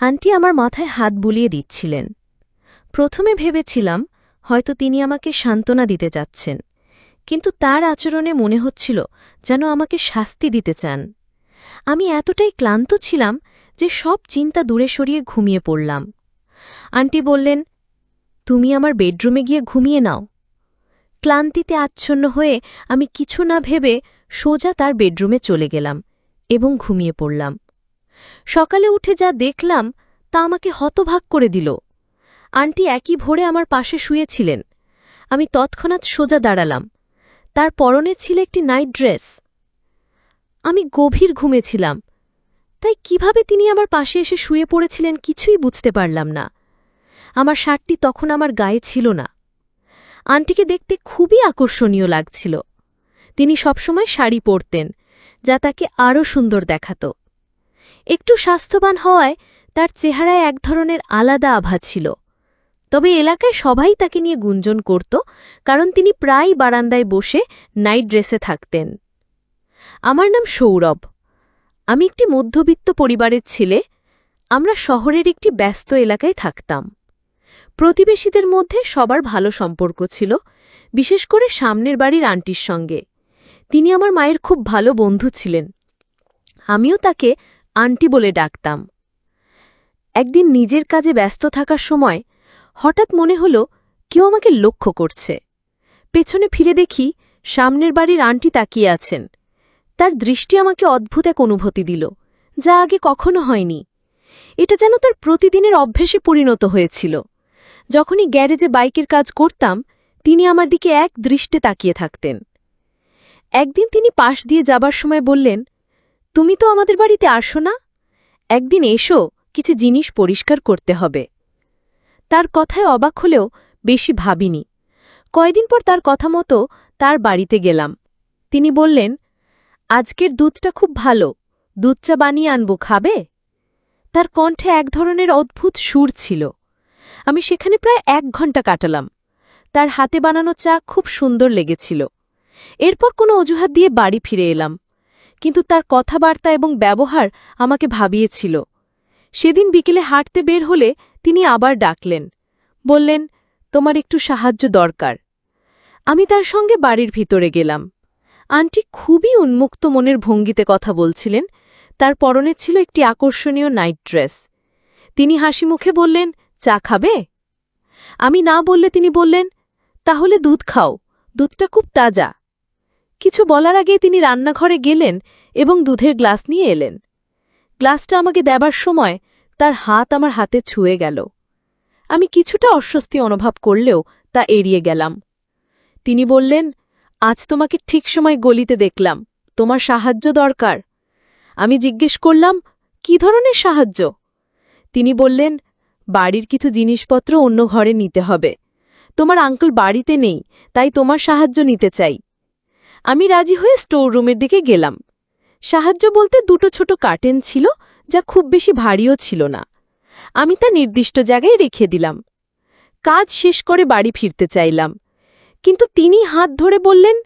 Aunty আমার মাথায় হাত বুলিয়ে দিচ্ছিলেন। প্রথমে ভেবেছিলাম হয়তো তিনি আমাকে সান্ত্বনা দিতে যাচ্ছেন, কিন্তু তার আচরণে মনে হচ্ছিল যেন আমাকে শাস্তি দিতে চান। আমি এতটাই ক্লান্ত ছিলাম যে সব চিন্তা দূরে সরিয়ে ঘুমিয়ে পড়লাম। আন্টি বললেন, তুমি আমার বেডরুমে গিয়ে ঘুমিয়ে নাও। ক্লান্তিতে আচ্ছন্ন হয়ে আমি কিছু না ভেবে সোজা তার বেডরুমে চলে গেলাম এবং ঘুমিয়ে পড়লাম। সকালে উঠে যা দেখলাম তা আমাকে হতবাক করে দিল। আন্টি একই ভোরে আমার পাশে শুয়েছিলেন। আমি তৎক্ষণাৎ সোজা দাঁড়ালাম। তার পরনে ছিল একটি নাইট ড্রেস। আমি গভীর ঘুমেছিলাম, তাই কিভাবে তিনি আমার পাশে এসে শুয়ে পড়েছিলেন কিছুই বুঝতে পারলাম না। আমার শার্টটি তখন আমার গায়ে ছিল না। আন্টিকে দেখতে খুবই আকর্ষণীয় লাগছিল। তিনি সবসময় শাড়ি পরতেন, যা তাকে আরও সুন্দর দেখাত। একটু স্বাস্থ্যবান হওয়ায় তার চেহারায় এক ধরনের আলাদা আভা ছিল। তবে এলাকায় সবাই তাকে নিয়ে গুঞ্জন করত, কারণ তিনি প্রায়ই বারান্দায় বসে নাইট ড্রেসে থাকতেন। আমার নাম সৌরভ। আমি একটি মধ্যবিত্ত পরিবারের ছেলে। আমরা শহরের একটি ব্যস্ত এলাকায় থাকতাম। প্রতিবেশীদের মধ্যে সবার ভালো সম্পর্ক ছিল, বিশেষ করে সামনের বাড়ির আন্টির সঙ্গে। তিনি আমার মায়ের খুব ভালো বন্ধু ছিলেন। আমিও তাকে আন্টি বলে ডাকতাম। একদিন নিজের কাজে ব্যস্ত থাকার সময় হঠাৎ মনে হল কেউ আমাকে লক্ষ্য করছে। পেছনে ফিরে দেখি সামনের বাড়ির আন্টি তাকিয়ে আছেন। তার দৃষ্টি আমাকে অদ্ভুত এক অনুভূতি দিল, যা আগে কখনো হয়নি। এটা যেন তার প্রতিদিনের অভ্যেসে পরিণত হয়েছিল। যখনই গ্যারেজে বাইকের কাজ করতাম, তিনি আমার দিকে এক দৃষ্টে তাকিয়ে থাকতেন। একদিন তিনি পাশ দিয়ে যাবার সময় বললেন, তুমি তো আমাদের বাড়িতে আসো না, একদিন এসো, কিছু জিনিস পরিষ্কার করতে হবে। তার কথায় অবাক হলেও বেশি ভাবিনি। কয়দিন পর তার কথা মতো তার বাড়িতে গেলাম। তিনি বললেন, আজকের দুধটা খুব ভালো, দুধ চা বানিয়ে আনবো, খাবে? তার কণ্ঠে এক ধরনের অদ্ভুত সুর ছিল। আমি সেখানে প্রায় 1 ঘণ্টা কাটালাম। তার হাতে বানানো চা খুব সুন্দর লেগেছিল। এরপর কোনো অজুহাত দিয়ে বাড়ি ফিরে এলাম, কিন্তু তার কথাবার্তা এবং ব্যবহার আমাকে ভাবিয়েছিল। সেদিন বিকেলে হাঁটতে বের হলে তিনি আবার ডাকলেন, বললেন, তোমার একটু সাহায্য দরকার। আমি তার সঙ্গে বাড়ির ভিতরে গেলাম। আন্টি খুবই উন্মুক্ত মনের ভঙ্গিতে কথা বলছিলেন। তার পরনে ছিল একটি আকর্ষণীয় নাইট ড্রেস। তিনি হাসি মুখে বললেন, চা খাবে? আমি না বললে তিনি বললেন, তাহলে দুধ খাও, দুধটা খুব তাজা। কিছু বলার আগে তিনি রান্নাঘরে গেলেন এবং দুধের গ্লাস নিয়ে এলেন। গ্লাসটা আমাকে দেবার সময় তার হাত আমার হাতে ছুঁয়ে গেল। আমি কিছুটা অস্বস্তি অনুভব করলেও তা এড়িয়ে গেলাম। তিনি বললেন, আজ তোমাকে ঠিক সময় গলিতে দেখলাম, তোমার সাহায্য দরকার। আমি জিজ্ঞেস করলাম, কি ধরনের সাহায্য? তিনি বললেন, বাড়ির কিছু জিনিসপত্র অন্য ঘরে নিতে হবে। তোমার আঙ্কেল বাড়িতে নেই, তাই তোমার সাহায্য নিতে চাই। আমি রাজি হয়ে স্টোর রুমের দিকে গেলাম। সাহায্য বলতে 2টো ছোট কার্টেন ছিল, যা খুব বেশি ভারীও ছিল না। আমি তা নির্দিষ্ট জায়গায় রেখে দিলাম। কাজ শেষ করে বাড়ি ফিরতে চাইলাম, কিন্তু তিনি হাত ধরে বললেন,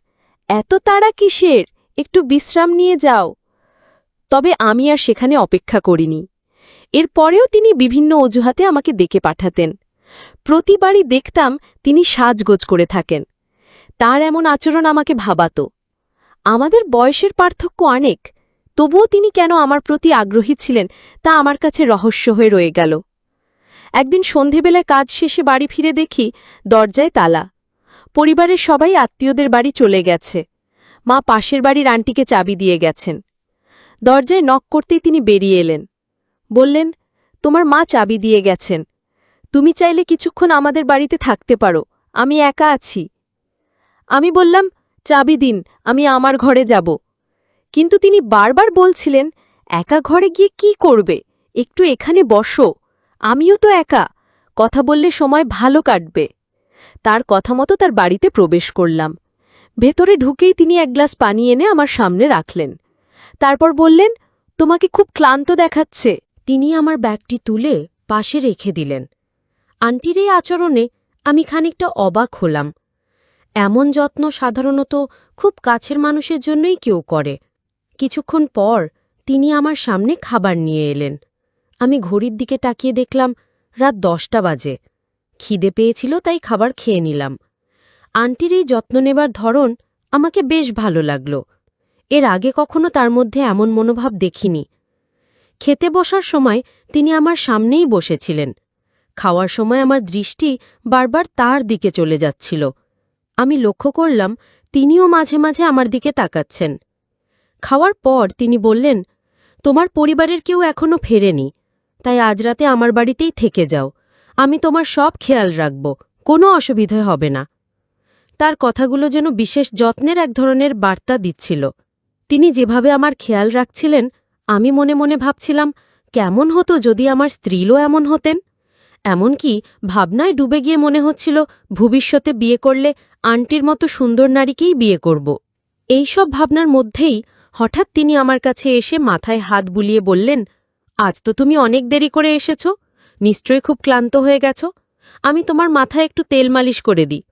এত তাড়া কিসের, একটু বিশ্রাম নিয়ে যাও। তবে আমি আর সেখানে অপেক্ষা করিনি। এরপরেও তিনি বিভিন্ন অজুহাতে আমাকে ডেকে পাঠাতেন। প্রতিবারই দেখতাম তিনি সাজগোজ করে থাকেন। তার এমন আচরণ আমাকে ভাবাত। আমাদের বয়সের পার্থক্য অনেক, তবুও তিনি কেন আমার প্রতি আগ্রহী ছিলেন তা আমার কাছে রহস্য হয়ে রয়ে গেল। একদিন সন্ধেবেলায় কাজ শেষে বাড়ি ফিরে দেখি দরজায় তালা। পরিবারের সবাই আত্মীয়দের বাড়ি চলে গেছে। মা পাশের বাড়ির আন্টিকে চাবি দিয়ে গেছেন। দরজায় নক করতেই তিনি বেরিয়ে এলেন। বললেন, তোমার মা চাবি দিয়ে গেছেন, তুমি চাইলে কিছুক্ষণ আমাদের বাড়িতে থাকতে পারো, আমি একা আছি। আমি বললাম, চাবি দিন, আমি আমার ঘরে যাব। কিন্তু তিনি বারবার বলছিলেন, একা ঘরে গিয়ে কি করবে, একটু এখানে বসো, আমিও তো একা, কথা বললে সময় ভালো কাটবে। তার কথা মতো তার বাড়িতে প্রবেশ করলাম। ভেতরে ঢুকেই তিনি এক গ্লাস পানি এনে আমার সামনে রাখলেন। তারপর বললেন, তোমাকে খুব ক্লান্ত দেখাচ্ছে। তিনি আমার ব্যাগটি তুলে পাশে রেখে দিলেন। আন্টির এই আচরণে আমি খানিকটা অবাক হলাম। এমন যত্ন সাধারণত খুব কাছের মানুষের জন্যই কেউ করে। কিছুক্ষণ পর তিনি আমার সামনে খাবার নিয়ে এলেন। আমি ঘড়ির দিকে তাকিয়ে দেখলাম রাত 10টা বাজে। খিদে পেয়েছিল তাই খাবার খেয়ে নিলাম। আন্টির এই যত্ন নেবার ধরন আমাকে বেশ ভালো লাগল। এর আগে কখনো তার মধ্যে এমন মনোভাব দেখিনি। খেতে বসার সময় তিনি আমার সামনেই বসেছিলেন। খাওয়ার সময় আমার দৃষ্টি বারবার তার দিকে চলে যাচ্ছিল। আমি লক্ষ্য করলাম তিনিও মাঝে মাঝে আমার দিকে তাকাচ্ছেন। খাওয়ার পর তিনি বললেন, তোমার পরিবারের কেউ এখনো ফেরেনি, তাই আজ রাতে আমার বাড়িতেই থেকে যাও। আমি তোমার সব খেয়াল রাখব, কোনো অসুবিধে হবে না। তার কথাগুলো যেন বিশেষ যত্নের এক ধরনের বার্তা দিচ্ছিল। তিনি যেভাবে আমার খেয়াল রাখছিলেন, আমি মনে মনে ভাবছিলাম কেমন হতো যদি আমার স্ত্রীও এমন হতেন। এমনকি ভাবনায় ডুবে গিয়ে মনে হচ্ছিল ভবিষ্যতে বিয়ে করলে আন্টির মতো সুন্দর নারীকেই বিয়ে করব। এইসব ভাবনার মধ্যেই হঠাৎ তিনি আমার কাছে এসে মাথায় হাত বুলিয়ে বললেন, আজ তো তুমি অনেক দেরি করে এসেছ, নিশ্চয়ই খুব ক্লান্ত হয়ে গেছ। আমি তোমার মাথায় একটু তেল মালিশ করে দিই।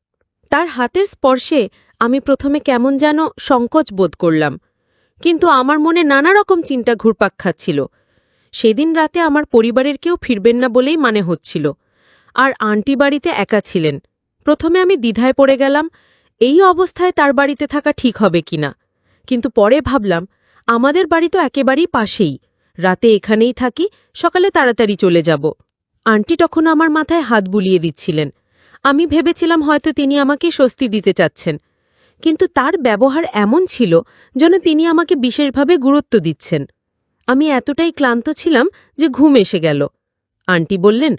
তার হাতের স্পর্শে আমি প্রথমে কেমন যেন সংকোচ বোধ করলাম, কিন্তু আমার মনে নানা রকম চিন্তা ঘুরপাক খাচ্ছিল। সেদিন রাতে আমার পরিবারের কেউ ফিরবেন না বলেই মানে হচ্ছিল, আর আন্টি বাড়িতে একা ছিলেন। প্রথমে আমি দ্বিধায় পড়ে গেলাম, এই অবস্থায় তার বাড়িতে থাকা ঠিক হবে কিনা। কিন্তু পরে ভাবলাম, আমাদের বাড়ি তো একেবারেই পাশেই, রাতে এখানেই থাকি, সকালে তাড়াতাড়ি চলে যাব। আন্টি তখন আমার মাথায় হাত বুলিয়ে দিচ্ছিলেন। আমি ভেবেছিলাম হয়তো তিনি আমাকে স্বস্তি দিতে চাচ্ছেন, কিন্তু তার ব্যবহার এমন ছিল যেন তিনি আমাকে বিশেষভাবে গুরুত্ব দিচ্ছেন। আমি এতটাই ক্লান্ত ছিলাম যে ঘুম এসে গেল। আন্টি বললেন,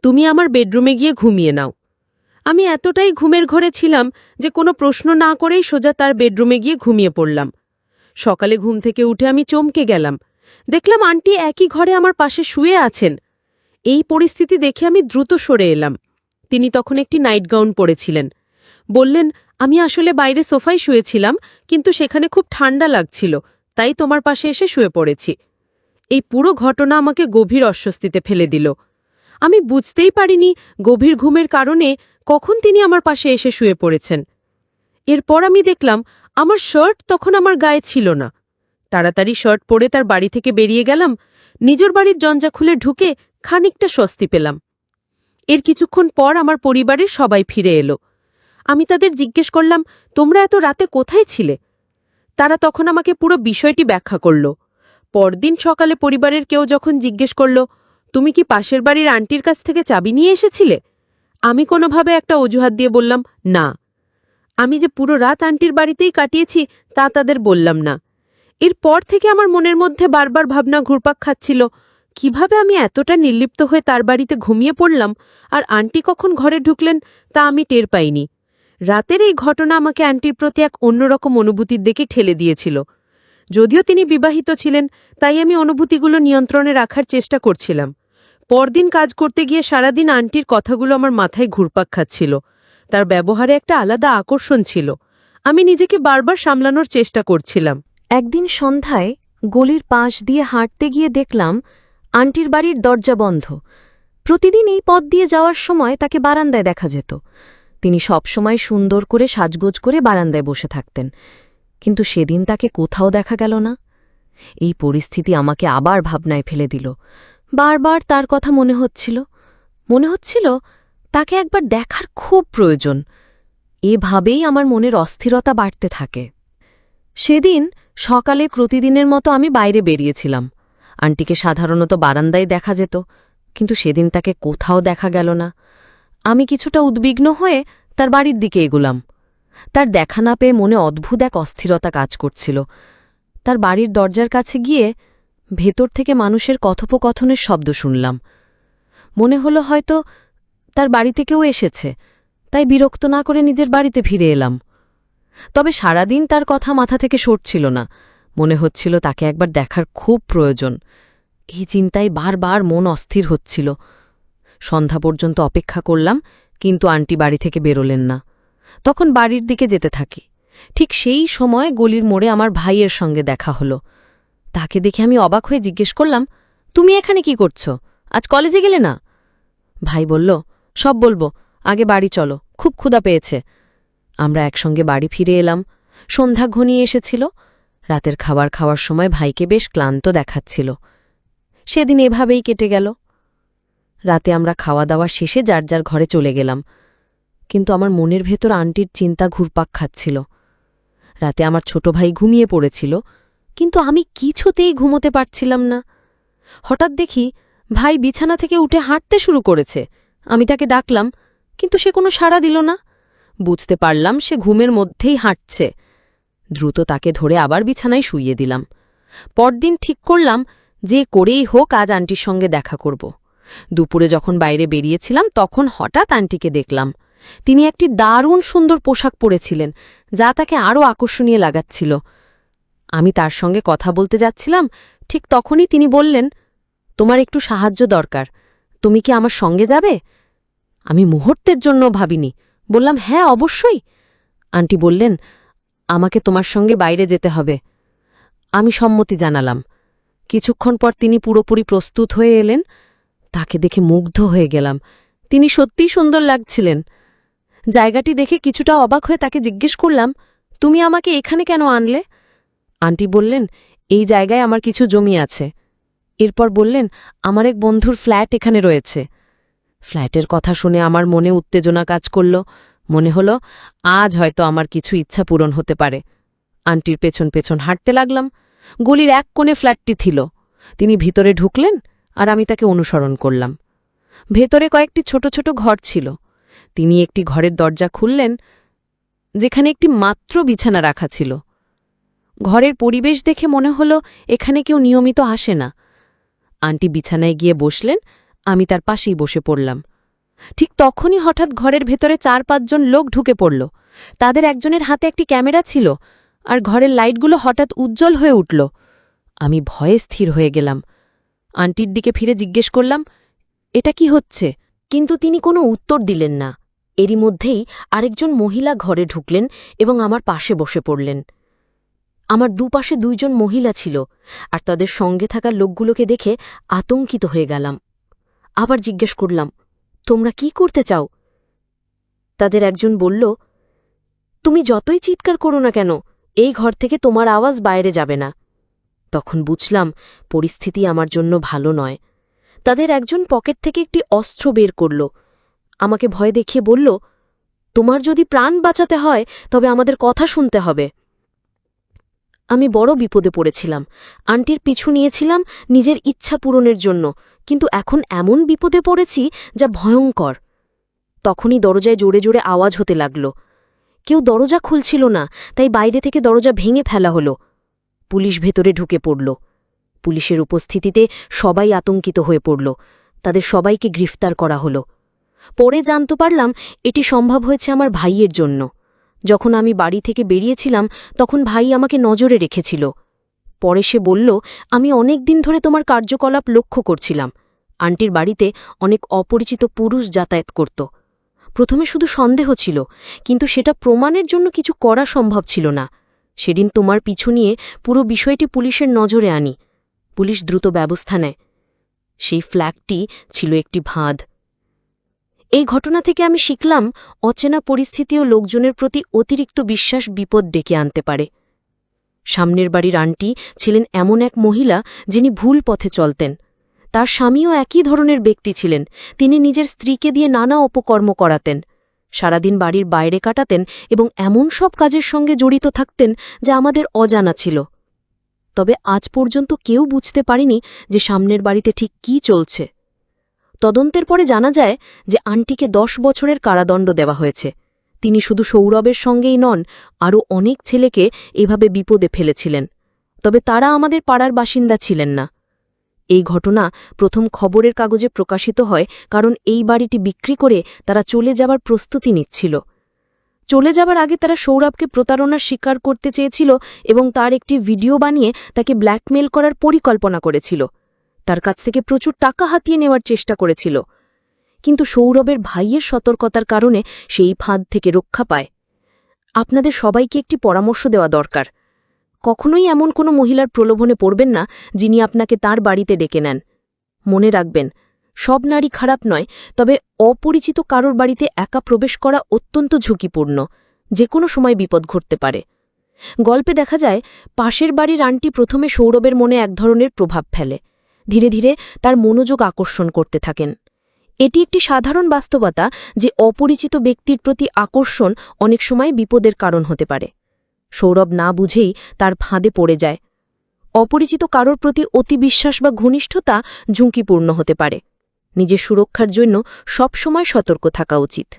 তুমি আমার বেডরুমে গিয়ে ঘুমিয়ে নাও। আমি এতটাই ঘুমের ঘরে ছিলাম যে কোনো প্রশ্ন না করেই সোজা তার বেডরুমে গিয়ে ঘুমিয়ে পড়লাম। সকালে ঘুম থেকে উঠে আমি চমকে গেলাম। দেখলাম আন্টি একই ঘরে আমার পাশে শুয়ে আছেন। এই পরিস্থিতি দেখে আমি দ্রুত সরে এলাম। তিনি তখন একটি নাইট গাউন পরেছিলেন। বললেন, আমি আসলে বাইরে সোফায় শুয়েছিলাম, কিন্তু সেখানে খুব ঠান্ডা লাগছিল, তাই তোমার পাশে এসে শুয়ে পড়েছি। এই পুরো ঘটনা আমাকে গভীর অস্বস্তিতে ফেলে দিল। আমি বুঝতেই পারিনি গভীর ঘুমের কারণে কখন তিনি আমার পাশে এসে শুয়ে পড়েছেন। এরপর আমি দেখলাম আমার শার্ট তখন আমার গায়ে ছিল না। তাড়াতাড়ি শার্ট পরে তার বাড়ি থেকে বেরিয়ে গেলাম। নিজের বাড়ির দরজা খুলে ঢুকে খানিকটা স্বস্তি পেলাম। এর কিছুক্ষণ পর আমার পরিবারের সবাই ফিরে এলো। আমি তাদের জিজ্ঞেস করলাম, তোমরা এত রাতে কোথায় ছিলে? তারা তখন আমাকে পুরো বিষয়টি ব্যাখ্যা করল। পরদিন সকালে পরিবারের কেউ যখন জিজ্ঞেস করল, তুমি কি পাশের বাড়ির আন্টির কাছ থেকে চাবি নিয়ে এসেছিলে? আমি কোনোভাবে একটা অজুহাত দিয়ে বললাম, না, আমি যে পুরো রাত আন্টির বাড়িতেই কাটিয়েছি তা তাদের বললাম না। এরপর থেকে আমার মনের মধ্যে বারবার ভাবনা ঘুরপাক খাচ্ছিল, কিভাবে আমি এতটা নির্লিপ্ত হয়ে তার বাড়িতে ঘুমিয়ে পড়লাম, আর আন্টি কখন ঘরে ঢুকলেন তা আমি টের পাইনি। রাতের এই ঘটনা আমাকে আন্টির প্রতি এক অন্যরকম অনুভূতির দিকে ঠেলে দিয়েছিল। যদিও তিনি বিবাহিত ছিলেন, তাই আমি অনুভূতিগুলো নিয়ন্ত্রণে রাখার চেষ্টা করছিলাম। পরদিন কাজ করতে গিয়ে সারাদিন আন্টির কথাগুলো আমার মাথায় ঘুরপাক খাচ্ছিল। তার ব্যবহারে একটা আলাদা আকর্ষণ ছিল। আমি নিজেকে বারবার সামলানোর চেষ্টা করছিলাম। একদিন সন্ধ্যায় গলির পাশ দিয়ে হাঁটতে গিয়ে দেখলাম আন্টির বাড়ির দরজা বন্ধ। প্রতিদিন এই পথ দিয়ে যাওয়ার সময় তাকে বারান্দায় দেখা যেত। তিনি সবসময় সুন্দর করে সাজগোজ করে বারান্দায় বসে থাকতেন, কিন্তু সেদিন তাকে কোথাও দেখা গেল না। এই পরিস্থিতি আমাকে আবার ভাবনায় ফেলে দিল। বারবার তার কথা মনে হচ্ছিল তাকে একবার দেখার খুব প্রয়োজন। এভাবেই আমার মনের অস্থিরতা বাড়তে থাকে। সেদিন সকালে প্রতিদিনের মতো আমি বাইরে বেরিয়েছিলাম। আন্টিকে সাধারণত বারান্দায় দেখা যেত, কিন্তু সেদিন তাকে কোথাও দেখা গেল না। আমি কিছুটা উদ্বিগ্ন হয়ে তার বাড়ির দিকে এগুলাম। তার দেখা না পেয়ে মনে অদ্ভুত এক অস্থিরতা কাজ করছিল। তার বাড়ির দরজার কাছে গিয়ে ভেতর থেকে মানুষের কথোপকথনের শব্দ শুনলাম। মনে হলো হয়তো তার বাড়িতে কেউ এসেছে, তাই বিরক্ত না করে নিজের বাড়িতে ফিরে এলাম। তবে সারাদিন তার কথা মাথা থেকে সরছিল না। মনে হচ্ছিল তাকে একবার দেখার খুব প্রয়োজন। এই চিন্তায় বারবার মন অস্থির হচ্ছিল। সন্ধ্যা পর্যন্ত অপেক্ষা করলাম, কিন্তু আন্টি বাড়ি থেকে বেরোলেন না। তখন বাড়ির দিকে যেতে থাকি। ঠিক সেই সময় গলির মোড়ে আমার ভাইয়ের সঙ্গে দেখা হলো। তাকে দেখে আমি অবাক হয়ে জিজ্ঞেস করলাম, তুমি এখানে কি করছো? আজ কলেজে গেলে না? ভাই বলল, সব বলবো, আগে বাড়ি চলো, খুব ক্ষুধা পেয়েছে। আমরা একসঙ্গে বাড়ি ফিরে এলাম। সন্ধ্যা ঘনিয়ে এসেছিল। রাতের খাবার খাওয়ার সময় ভাইকে বেশ ক্লান্ত দেখাচ্ছিল। সেদিন এভাবেই কেটে গেল। রাতে আমরা খাওয়া দাওয়া শেষে যার যার ঘরে চলে গেলাম, কিন্তু আমার মনের ভেতর আন্টির চিন্তা ঘুরপাক খাচ্ছিল। রাতে আমার ছোট ভাই ঘুমিয়ে পড়েছিল, কিন্তু আমি কিছুতেই ঘুমোতে পারছিলাম না। হঠাৎ দেখি ভাই বিছানা থেকে উঠে হাঁটতে শুরু করেছে। আমি তাকে ডাকলাম, কিন্তু সে কোনো সাড়া দিল না। বুঝতে পারলাম সে ঘুমের মধ্যেই হাঁটছে। দ্রুত তাকে ধরে আবার বিছানায় শুইয়ে দিলাম। পরদিন ঠিক করলাম যে করেই হোক আজ আন্টির সঙ্গে দেখা করব। দুপুরে যখন বাইরে বেরিয়েছিলাম তখন হঠাৎ আন্টিকে দেখলাম। তিনি একটি দারুণ সুন্দর পোশাক পরেছিলেন, যা তাকে আরও আকর্ষণীয় লাগাচ্ছিল। আমি তার সঙ্গে কথা বলতে যাচ্ছিলাম, ঠিক তখনই তিনি বললেন, তোমার একটু সাহায্য দরকার, তুমি কি আমার সঙ্গে যাবে? আমি মুহূর্তের জন্য ভাবিনি, বললাম, হ্যাঁ অবশ্যই। আন্টি বললেন, আমাকে তোমার সঙ্গে বাইরে যেতে হবে। আমি সম্মতি জানালাম। কিছুক্ষণ পর তিনি পুরোপুরি প্রস্তুত হয়ে এলেন। তাকে দেখে মুগ্ধ হয়ে গেলাম। তিনি সত্যিই সুন্দর লাগছিলেন। জায়গাটি দেখে কিছুটা অবাক হয়ে তাকে জিজ্ঞেস করলাম, তুমি আমাকে এখানে কেন আনলে? আন্টি বললেন, এই জায়গায় আমার কিছু জমি আছে। এরপর বললেন, আমার এক বন্ধুর ফ্ল্যাট এখানে রয়েছে। ফ্ল্যাটের কথা শুনে আমার মনে উত্তেজনা কাজ করল। মনে হলো আজ হয়তো আমার কিছু ইচ্ছা পূরণ হতে পারে। আন্টির পেছন পেছন হাঁটতে লাগলাম। গলির এক কোণে ফ্ল্যাটটি ছিল। তিনি ভিতরে ঢুকলেন আর আমি তাকে অনুসরণ করলাম। ভেতরে কয়েকটি ছোট ছোট ঘর ছিল। তিনি একটি ঘরের দরজা খুললেন, যেখানে একটি মাত্র বিছানা রাখা ছিল। ঘরের পরিবেশ দেখে মনে হলো এখানে কেউ নিয়মিত আসে না। আন্টি বিছানায় গিয়ে বসলেন, আমি তার পাশেই বসে পড়লাম। ঠিক তখনই হঠাৎ ঘরের ভেতরে ৪-৫ জন লোক ঢুকে পড়ল। তাদের একজনের হাতে একটি ক্যামেরা ছিল, আর ঘরের লাইটগুলো হঠাৎ উজ্জ্বল হয়ে উঠল। আমি ভয়ে স্থির হয়ে গেলাম। আন্টির দিকে ফিরে জিজ্ঞেস করলাম, এটা কি হচ্ছে? কিন্তু তিনি কোনো উত্তর দিলেন না। এরই মধ্যেই আরেকজন মহিলা ঘরে ঢুকলেন এবং আমার পাশে বসে পড়লেন। আমার দুপাশে ২ জন মহিলা ছিল, আর তাদের সঙ্গে থাকা লোকগুলোকে দেখে আতঙ্কিত হয়ে গেলাম। আবার জিজ্ঞেস করলাম, তোমরা কি করতে চাও? তাদের একজন বলল, তুমি যতই চিৎকার করো না কেন, এই ঘর থেকে তোমার আওয়াজ বাইরে যাবে না। তখন বুঝলাম পরিস্থিতি আমার জন্য ভালো নয়। তাদের একজন পকেট থেকে একটি অস্ত্র বের করল। আমাকে ভয় দেখিয়ে বলল, তোমার যদি প্রাণ বাঁচাতে হয় তবে আমাদের কথা শুনতে হবে। আমি বড় বিপদে পড়েছিলাম। আন্টির পিছু নিয়েছিলাম নিজের ইচ্ছা পূরণের জন্য, কিন্তু এখন এমন বিপদে পড়েছি যা ভয়ঙ্কর। তখনই দরজায় জোরে জোরে আওয়াজ হতে লাগল। কেউ দরজা খুলছিল না, তাই বাইরে থেকে দরজা ভেঙে ফেলা হলো। পুলিশ ভেতরে ঢুকে পড়ল। পুলিশের উপস্থিতিতে সবাই আতঙ্কিত হয়ে পড়ল। তাদের সবাইকে গ্রেফতার করা হলো। পরে জানতে পারলাম এটি সম্ভব হয়েছে আমার ভাইয়ের জন্য। যখন আমি বাড়ি থেকে বেরিয়েছিলাম তখন ভাই আমাকে নজরে রেখেছিল। পরে সে বলল, আমি অনেক দিন ধরে তোমার কার্যকলাপ লক্ষ্য করছিলাম। আন্টির বাড়িতে অনেক অপরিচিত পুরুষ যাতায়াত করত। প্রথমে শুধু সন্দেহ ছিল, কিন্তু সেটা প্রমাণের জন্য কিছু করা সম্ভব ছিল না। সেদিন তোমার পিছু নিয়ে পুরো বিষয়টি পুলিশের নজরে আনি। পুলিশ দ্রুত ব্যবস্থা নেয়। সেই ফ্ল্যাগটি ছিল একটি ফাঁদ। এই ঘটনা থেকে আমি শিখলাম, অচেনা পরিস্থিতি ও লোকজনের প্রতি অতিরিক্ত বিশ্বাস বিপদ ডেকে আনতে পারে। সামনের বাড়ির আন্টি ছিলেন এমন এক মহিলা যিনি ভুল পথে চলতেন। তার স্বামীও একই ধরনের ব্যক্তি ছিলেন। তিনি নিজের স্ত্রীকে দিয়ে নানা অপকর্ম করাতেন, সারাদিন বাড়ির বাইরে কাটাতেন এবং এমন সব কাজের সঙ্গে জড়িত থাকতেন যা আমাদের অজানা ছিল। তবে আজ পর্যন্ত কেউ বুঝতে পারেনি যে সামনের বাড়িতে ঠিক কী চলছে। তদন্তের পরে জানা যায় যে আন্টিকে ১০ বছরের কারাদণ্ড দেওয়া হয়েছে। তিনি শুধু সৌরভের সঙ্গেই নন, আরও অনেক ছেলেকে এভাবে বিপদে ফেলেছিলেন। তবে তারা আমাদের পাড়ার বাসিন্দা ছিলেন না। এই ঘটনা প্রথম খবরের কাগজে প্রকাশিত হয় কারণ এই বাড়িটি বিক্রি করে তারা চলে যাবার প্রস্তুতি নিচ্ছিল। চলে যাবার আগে তারা সৌরভকে প্রতারণার শিকার করতে চেয়েছিল এবং তার একটি ভিডিও বানিয়ে তাকে ব্ল্যাকমেল করার পরিকল্পনা করেছিল। তার কাছ থেকে প্রচুর টাকা হাতিয়ে নেওয়ার চেষ্টা করেছিল, কিন্তু সৌরভের ভাইয়ের সতর্কতার কারণে সেই ফাঁদ থেকে রক্ষা পায়। আপনাদের সবাইকে একটি পরামর্শ দেওয়া দরকার। কখনোই এমন কোনো মহিলার প্রলোভনে পড়বেন না যিনি আপনাকে তার বাড়িতে ডেকে নেন। মনে রাখবেন, সব নারী খারাপ নয়, তবে অপরিচিত কারোর বাড়িতে একা প্রবেশ করা অত্যন্ত ঝুঁকিপূর্ণ। যে কোনো সময় বিপদ ঘটতে পারে। গল্পে দেখা যায় পাশের বাড়ির আন্টি প্রথমে সৌরভের মনে এক ধরনের প্রভাব ফেলে, ধীরে ধীরে তার মনোযোগ আকর্ষণ করতে থাকেন। এটি একটি সাধারণ বাস্তবতা যে অপরিচিত ব্যক্তির প্রতি আকর্ষণ অনেক সময় বিপদের কারণ হতে পারে। সৌরভ না বুঝেই তার ফাঁদে পড়ে যায়। অপরিচিত কারোর প্রতি অতিবিশ্বাস বা ঘনিষ্ঠতা ঝুঁকিপূর্ণ হতে পারে। নিজের সুরক্ষার জন্য সবসময় সতর্ক থাকা উচিত।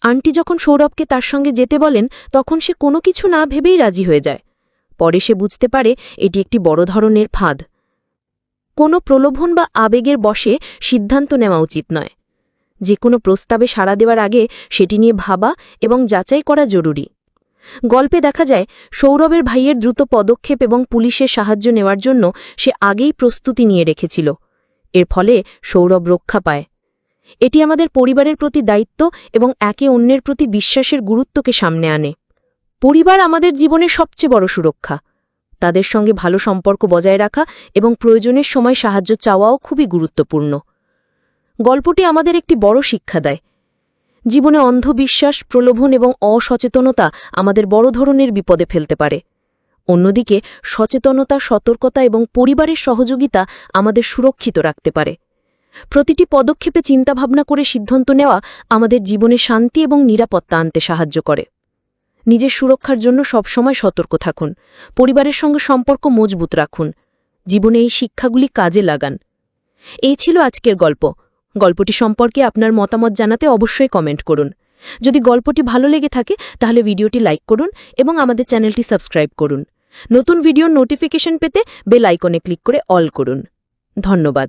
আন্টি যখন সৌরভকে তার সঙ্গে যেতে বলেন তখন সে কোনো কিছু না ভেবেই রাজি হয়ে যায়। পরে সে বুঝতে পারে এটি একটি বড় ধরনের ফাঁদ। কোনো প্রলোভন বা আবেগের বশে সিদ্ধান্ত নেওয়া উচিত নয়। যে কোনো প্রস্তাবে সাড়া দেওয়ার আগে সেটি নিয়ে ভাবা এবং যাচাই করা জরুরি। গল্পে দেখা যায় সৌরভের ভাইয়ের দ্রুত পদক্ষেপ এবং পুলিশের সাহায্য নেওয়ার জন্য সে আগেই প্রস্তুতি নিয়ে রেখেছিল। এর ফলে সৌরভ রক্ষা পায়। এটি আমাদের পরিবারের প্রতি দায়িত্ব এবং একে অন্যের প্রতি বিশ্বাসের গুরুত্বকে সামনে আনে। পরিবার আমাদের জীবনের সবচেয়ে বড় সুরক্ষা। তাদের সঙ্গে ভালো সম্পর্ক বজায় রাখা এবং প্রয়োজনের সময় সাহায্য চাওয়াও খুবই গুরুত্বপূর্ণ। গল্পটি আমাদের একটি বড় শিক্ষা দেয়। জীবনে অন্ধবিশ্বাস, প্রলোভন এবং অসচেতনতা আমাদের বড় ধরনের বিপদে ফেলতে পারে। অন্যদিকে সচেতনতা, সতর্কতা এবং পরিবারের সহযোগিতা আমাদের সুরক্ষিত রাখতে পারে। প্রতিটি পদক্ষেপে চিন্তাভাবনা করে সিদ্ধান্ত নেওয়া আমাদের জীবনে শান্তি এবং নিরাপত্তা আনতে সাহায্য করে। নিজের সুরক্ষার জন্য সবসময় সতর্ক থাকুন, পরিবারের সঙ্গে সম্পর্ক মজবুত রাখুন, জীবনে এই শিক্ষাগুলি কাজে লাগান। এই ছিল আজকের গল্প। গল্পটি সম্পর্কে আপনার মতামত জানাতে অবশ্যই কমেন্ট করুন। যদি গল্পটি ভালো লেগে থাকে তাহলে ভিডিওটি লাইক করুন এবং আমাদের চ্যানেলটি সাবস্ক্রাইব করুন। নতুন ভিডিওর নোটিফিকেশন পেতে বেল আইকনে ক্লিক করে অল করুন। ধন্যবাদ।